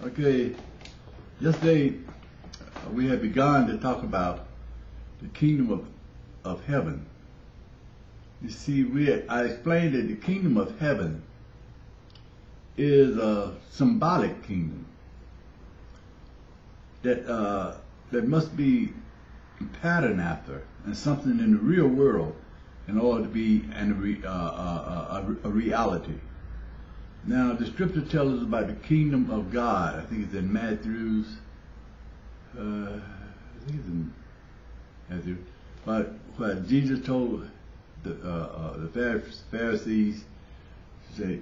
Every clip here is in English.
Okay, yesterday we had begun to talk about the kingdom of heaven. You see, I explained that the kingdom of heaven is a symbolic kingdom that must be patterned after and something in the real world in order to be a reality. Now, the scripture tells us about the kingdom of God. I think it's in Matthew's. I think it's in Matthew. But what Jesus told the Pharisees, say,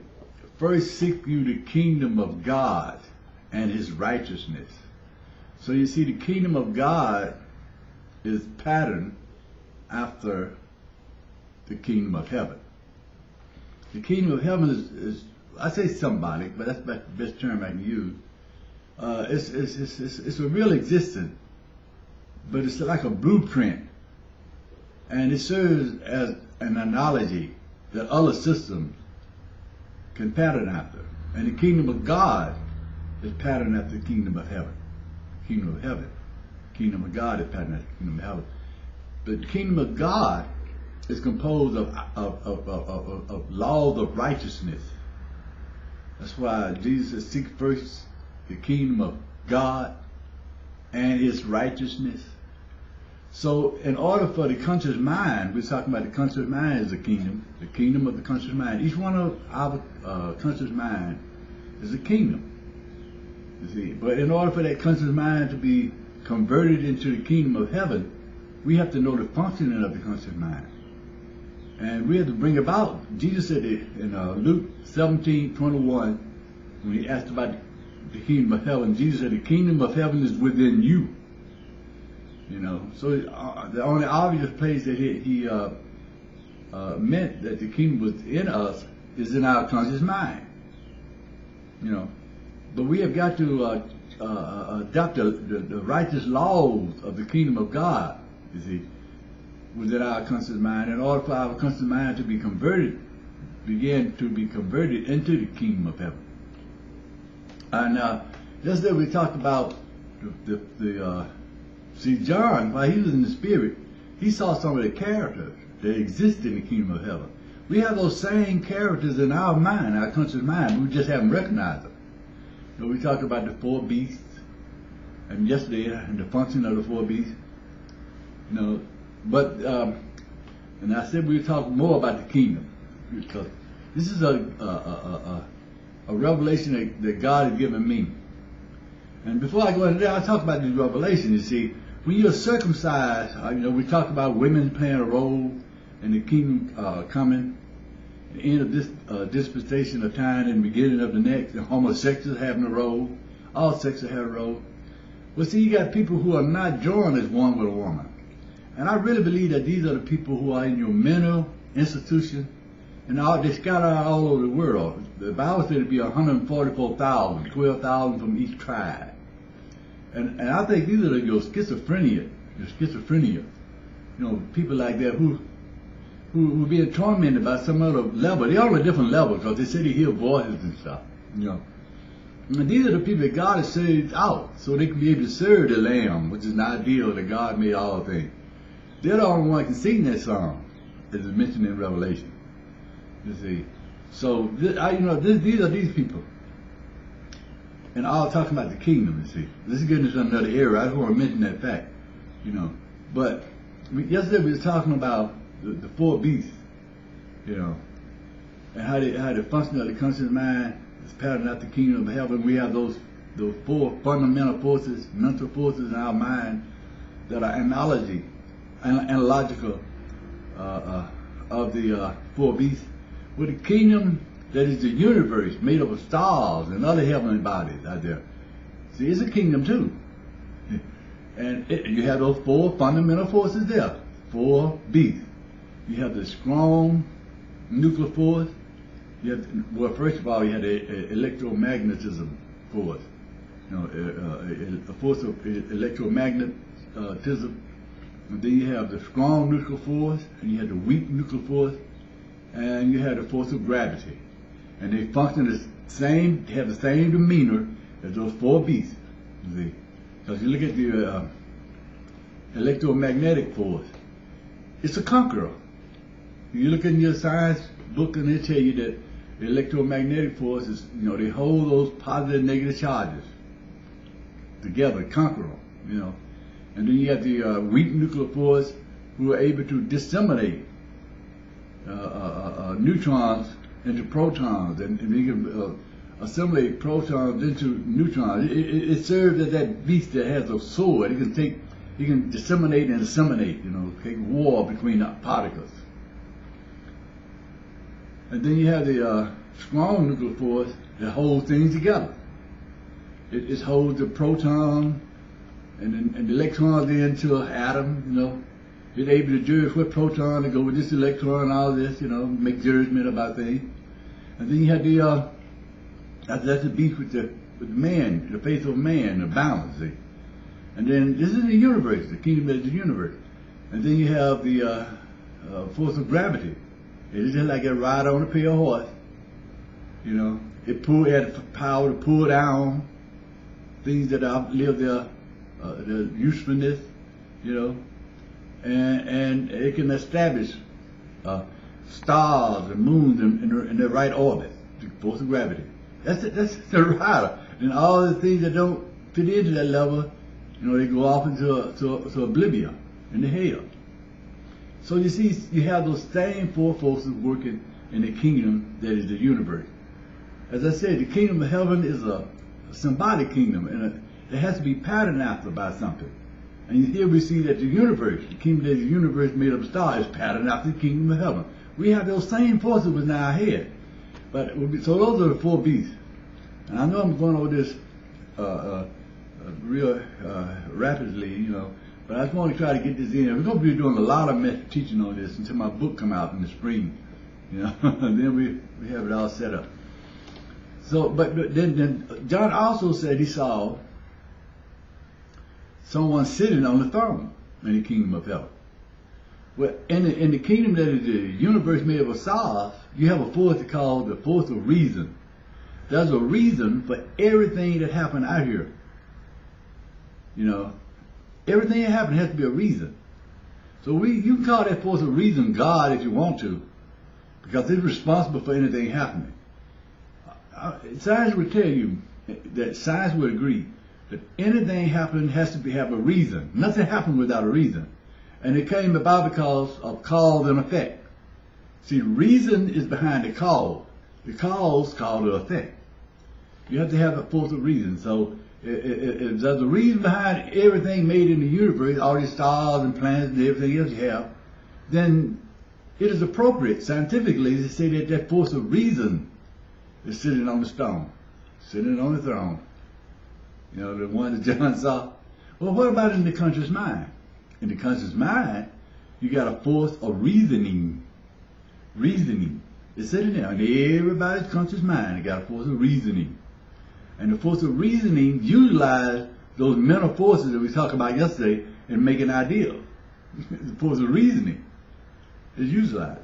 first seek you the kingdom of God and His righteousness. So you see, the kingdom of God is patterned after the kingdom of heaven. The kingdom of heaven is I say symbolic, but that's the best term I can use. It's a real existence, but it's like a blueprint, and it serves as an analogy that other systems can pattern after. And the kingdom of God is patterned after the kingdom of heaven. Kingdom of heaven. Kingdom of God is patterned after the kingdom of heaven. But the kingdom of God is composed of laws of righteousness. That's why Jesus said, seek first the kingdom of God and His righteousness. So in order for the conscious mind, we're talking about the conscious mind is the kingdom of the conscious mind. Each one of our conscious mind is a kingdom. You see, but in order for that conscious mind to be converted into the kingdom of heaven, we have to know the functioning of the conscious mind. And we have to bring about, Jesus said it in Luke 17:21, when He asked about the kingdom of heaven, Jesus said the kingdom of heaven is within you. You know, so the only obvious place that he meant that the kingdom was in us is in our conscious mind. You know, but we have got to adopt the righteous laws of the kingdom of God, you see, within our conscious mind, in order for our conscious mind to be converted, begin to be converted into the kingdom of heaven. And yesterday we talked about see, John, while he was in the spirit, he saw some of the characters that exist in the kingdom of heaven. We have those same characters in our mind, our conscious mind. We just haven't recognized them. So we talked about the four beasts, and yesterday, and the function of the four beasts. You know, but and I said we would talk more about the kingdom, because this is a revelation that God has given me. And before I go into that, I'll talk about this revelation. You see, when you're circumcised, you know, we talk about women playing a role in the kingdom coming, the end of this dispensation of time and the beginning of the next, and homosexuals having a role, all sexes have a role. Well, see, you got people who are not joined as one with a woman. And I really believe that these are the people who are in your mental institution, and they scatter all over the world. The Bible said it'd be 144,000, 12,000 from each tribe. And I think these are your schizophrenia. You know, people like that who being tormented by some other level. They're on a different level because they say they hear voices and stuff. You know, and these are the people that God has saved out so they can be able to serve the Lamb, which is an ideal that God made all things. They're the only one who can sing that song, as is mentioned in Revelation. You see, so these are these people, and I'll talk about the kingdom. You see, this is getting into another era. I just want to mention that fact, you know. But yesterday we were talking about the four beasts, you know, and how the function of the conscious mind is patterned after the kingdom of heaven. We have those four fundamental forces, mental forces in our mind that are analogical of the four beasts, with a kingdom that is the universe made up of stars and other heavenly bodies out there. See, it's a kingdom too. And you have those four fundamental forces there, four beasts. You have the strong nuclear force. You have, well, first of all, you have the electromagnetism force. You know, a force of electromagnetism. And then you have the strong nuclear force, and you have the weak nuclear force, and you have the force of gravity. And they function the same, have the same demeanor There's those four beasts, you see. Because you look at the electromagnetic force, it's a conqueror. You look in your science book and they tell you that the electromagnetic force is, they hold those positive and negative charges together, conquer them, And then you have the weak nuclear force who are able to disseminate neutrons into protons, and you can assimilate protons into neutrons. It serves as that beast that has a sword. It can disseminate and assimilate, take war between the particles. And then you have the strong nuclear force that holds things together. It holds the proton and the electrons into an atom, It's able to judge what proton to go with this electron and all this, make judgment about things. And then you have the, that's the beast with the man, the faith of man, the balance, see? And then this is the universe, the kingdom of the universe. And then you have the force of gravity. It's just like a ride on a pale horse, It had the power to pull down things that outlive their usefulness, and it can establish stars and moons in their right orbit, the force of gravity. That's the rider. And all the things that don't fit into that level, they go off into oblivion, into hell. So you see, you have those same four forces working in the kingdom that is the universe. As I said, the kingdom of heaven is a symbolic kingdom, and it has to be patterned after by something. And here we see that the universe, the kingdom that is the universe made of stars, is patterned after the kingdom of heaven. We have those same forces within our head. So those are the four beasts. And I know I'm going over this real rapidly, but I just want to try to get this in. We're going to be doing a lot of teaching on this until my book come out in the spring, and then we have it all set up. So, but then John also said he saw someone sitting on the throne in the kingdom of heaven. Well, in the kingdom that is the universe made of stars, you have a force called the force of reason. There's a reason for everything that happened out here. Everything that happened has to be a reason. So you can call that force of reason God if you want to, because it's responsible for anything happening. Science would tell you that science would agree that anything happening has to have a reason. Nothing happened without a reason. And it came about because of cause and effect. See, reason is behind the cause. The cause called the effect. You have to have a force of reason. So if there's a reason behind everything made in the universe, all these stars and planets and everything else you have, then it is appropriate scientifically to say that that force of reason is sitting on the stone, sitting on the throne. The one that John saw. Well, what about in the conscious mind? In the conscious mind, you got a force of reasoning. Reasoning. It's sitting there. In everybody's conscious mind, they got a force of reasoning. And the force of reasoning utilize those mental forces that we talked about yesterday in making ideas. The force of reasoning is utilized.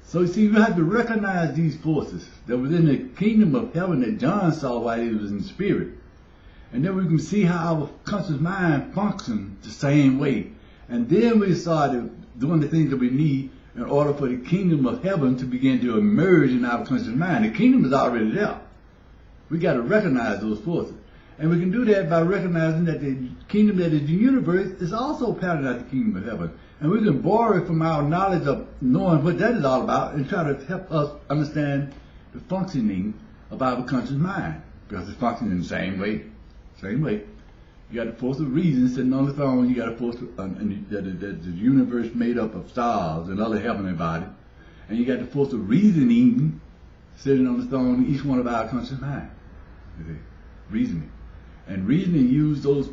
So you see, you have to recognize these forces that was in the kingdom of heaven that John saw while he was in spirit. And then we can see how our conscious mind functions the same way. And then we started doing the things that we need in order for the kingdom of heaven to begin to emerge in our conscious mind. The kingdom is already there. We got to recognize those forces. And we can do that by recognizing that the kingdom that is the universe is also patterned after the kingdom of heaven. And we can borrow from our knowledge of knowing what that is all about and try to help us understand the functioning of our conscious mind. Because it's functioning the same way. Same way. You got the force of reason sitting on the throne. You got a force of, the universe made up of stars and other heavenly bodies. And you got the force of reasoning sitting on the throne in each one of our conscious mind. Reasoning. And reasoning use those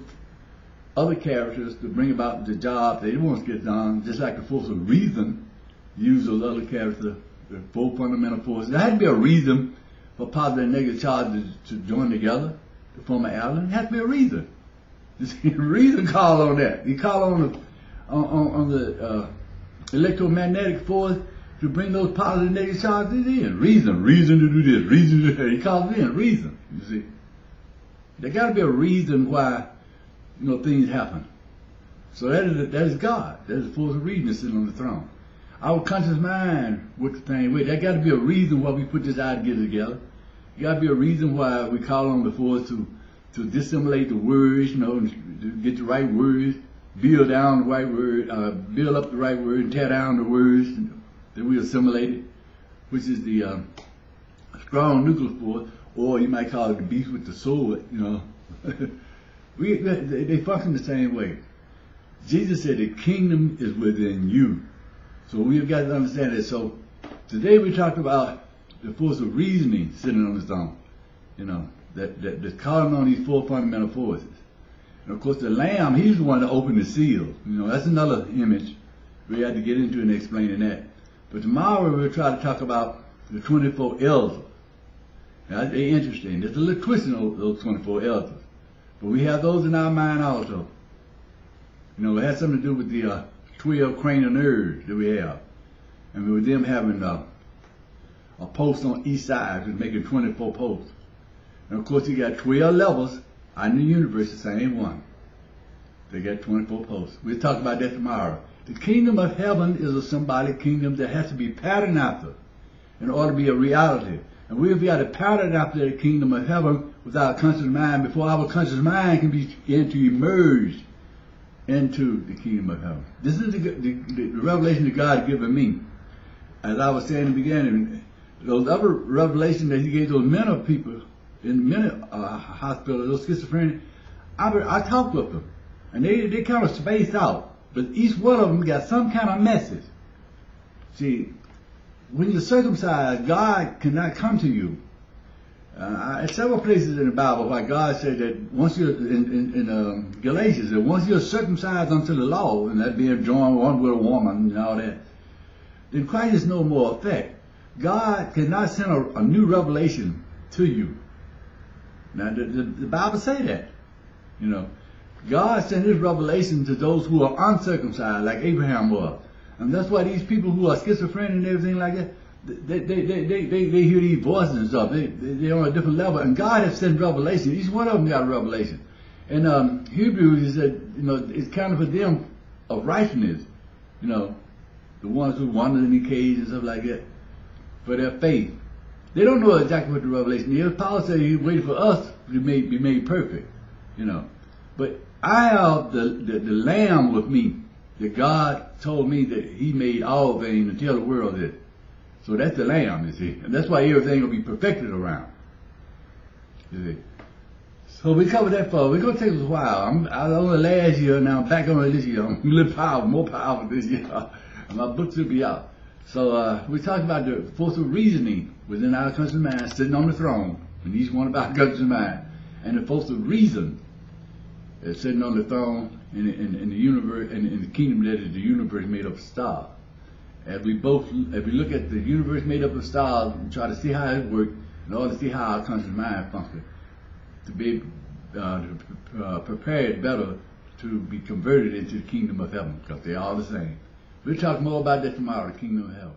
other characters to bring about the job they want to get done, just like the force of reason use those other characters, the four fundamental forces. There has to be a reason for positive and negative charges to join together to form an atom. There has to be a reason. Reason call on that. You call on the electromagnetic force to bring those positive and negative charges in. Reason to do this, reason to do that. He calls it in reason, you see. There got to be a reason why, things happen. So that is God. That is the force of reason sitting on the throne. Our conscious mind works the same way. There got to be a reason why we put this idea together. There got to be a reason why we call on the force to dissimulate the words, to get the right words, build down the right word, build up the right word, and tear down the words that we assimilated, which is the strong nuclear force, or you might call it the beast with the sword. They function the same way. Jesus said the kingdom is within you. So we've got to understand that. So today we talked about the force of reasoning sitting on the throne. That's calling on these four fundamental forces. And of course the Lamb, he's the one that opened the seal. That's another image. We had to get into and explaining that. But tomorrow we'll try to talk about the 24 elders. Now, that's very interesting. There's a little twist in those 24 elders. But we have those in our mind also. It has something to do with the 12 cranial nerves that we have. And with them having a post on each side, we're making 24 posts. And of course you got 12 levels in the universe, the same one. They got 24 posts. We'll talk about that tomorrow. The kingdom of heaven is a symbolic kingdom that has to be patterned after in order to be a reality. And we've got to pattern after the kingdom of heaven with our conscious mind before our conscious mind can begin to emerge into the kingdom of heaven. This is the revelation that God has given me. As I was saying in the beginning, those other revelations that he gave those mental people in the mental hospital, those schizophrenic, I talked with them. And they kind of spaced out. But each one of them got some kind of message. See, when you're circumcised, God cannot come to you. At several places in the Bible where God said that once you're in Galatians, that once you're circumcised unto the law, and that being joined one with a woman and all that, then Christ is no more effect. God cannot send a new revelation to you. Now the Bible say that. God sent his revelation to those who are uncircumcised, like Abraham was. And that's why these people who are schizophrenic and everything like that, they hear these voices and stuff. They're on a different level. And God has sent revelation. Each one of them got a revelation. And Hebrews, he said, it's kind of for them of righteousness. The ones who wander in the caves and stuff like that, for their faith. They don't know exactly what the revelation is. Paul said he waited for us to be made perfect. But I have the Lamb with me, that God told me that he made all things and tell the world this. So that's the Lamb, you see. And that's why everything will be perfected around. You see. So we covered that for. We're going to take us a while. I was on the last year, now I'm back on this year. I'm a little powerful, more powerful this year. And my book should be out. So we talked about the force of reasoning within our conscious mind, sitting on the throne, and each one of our conscious mind. And the force of reason is sitting on the throne in the universe, and in the kingdom that is the universe made up of stars. As we look at the universe made up of stars and try to see how it works, in order to see how our conscious mind functions, to be prepared better to be converted into the kingdom of heaven, because they're all the same. We'll talk more about that tomorrow, the kingdom of heaven.